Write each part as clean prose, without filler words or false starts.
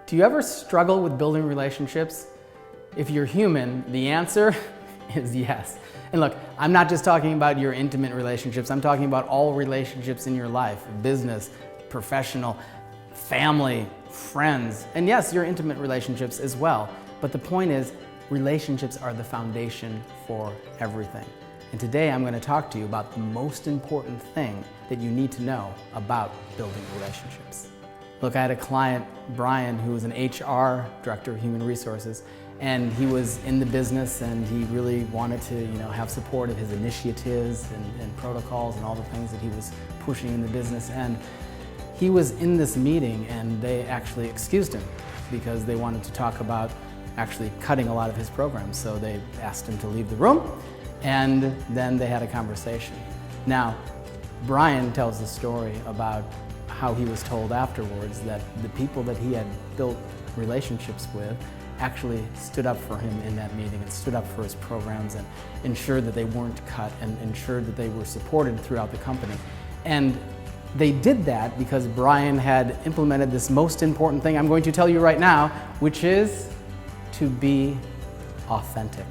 Do you ever struggle with building relationships? If you're human, the answer is yes. And look, I'm not just talking about your intimate relationships, I'm talking about all relationships in your life, business, professional, family, friends, and yes, your intimate relationships as well. But the point is, relationships are the foundation for everything. And today I'm going to talk to you about the most important thing that you need to know about building relationships. Look, I had a client, Brian, who was an HR director of human resources, and he was in the business and he really wanted to, have support of his initiatives and protocols and all the things that he was pushing in the business. And he was in this meeting and they actually excused him because they wanted to talk about actually cutting a lot of his programs. So they asked him to leave the room and then they had a conversation. Now, Brian tells the story about how he was told afterwards that the people that he had built relationships with actually stood up for him in that meeting and stood up for his programs and ensured that they weren't cut and ensured that they were supported throughout the company. And they did that because Brian had implemented this most important thing I'm going to tell you right now, which is to be authentic.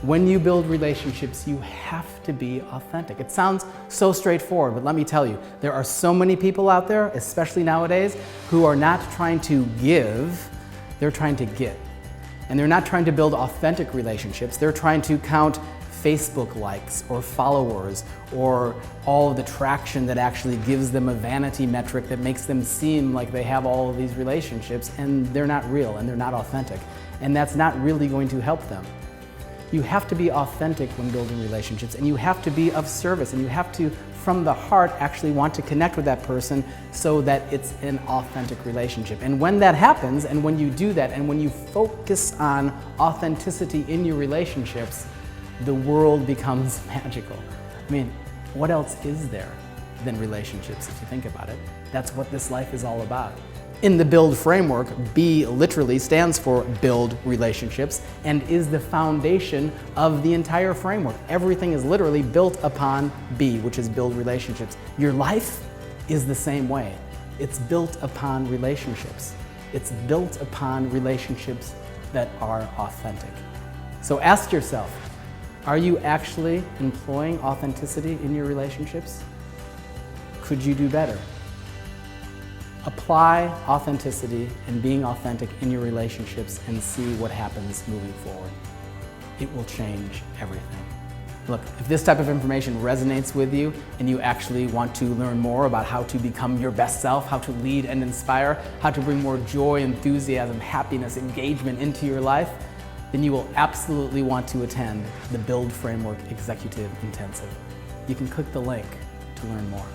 When you build relationships, you have to be authentic. It sounds so straightforward, but let me tell you, there are so many people out there, especially nowadays, who are not trying to give, they're trying to get. And they're not trying to build authentic relationships, they're trying to count Facebook likes or followers or all of the traction that actually gives them a vanity metric that makes them seem like they have all of these relationships, and they're not real and they're not authentic. And that's not really going to help them. You have to be authentic when building relationships, and you have to be of service, and you have to, from the heart, actually want to connect with that person so that it's an authentic relationship. And when that happens, and when you do that, and when you focus on authenticity in your relationships, the world becomes magical. I mean, what else is there than relationships, if you think about it? That's what this life is all about. In the BUILD framework, B literally stands for build relationships and is the foundation of the entire framework. Everything is literally built upon B, which is build relationships. Your life is the same way. It's built upon relationships. It's built upon relationships that are authentic. So ask yourself, are you actually employing authenticity in your relationships? Could you do better? Apply authenticity and being authentic in your relationships and see what happens moving forward. It will change everything. Look, if this type of information resonates with you and you actually want to learn more about how to become your best self, how to lead and inspire, how to bring more joy, enthusiasm, happiness, engagement into your life, then you will absolutely want to attend the BUILD Framework Executive Intensive. You can click the link to learn more.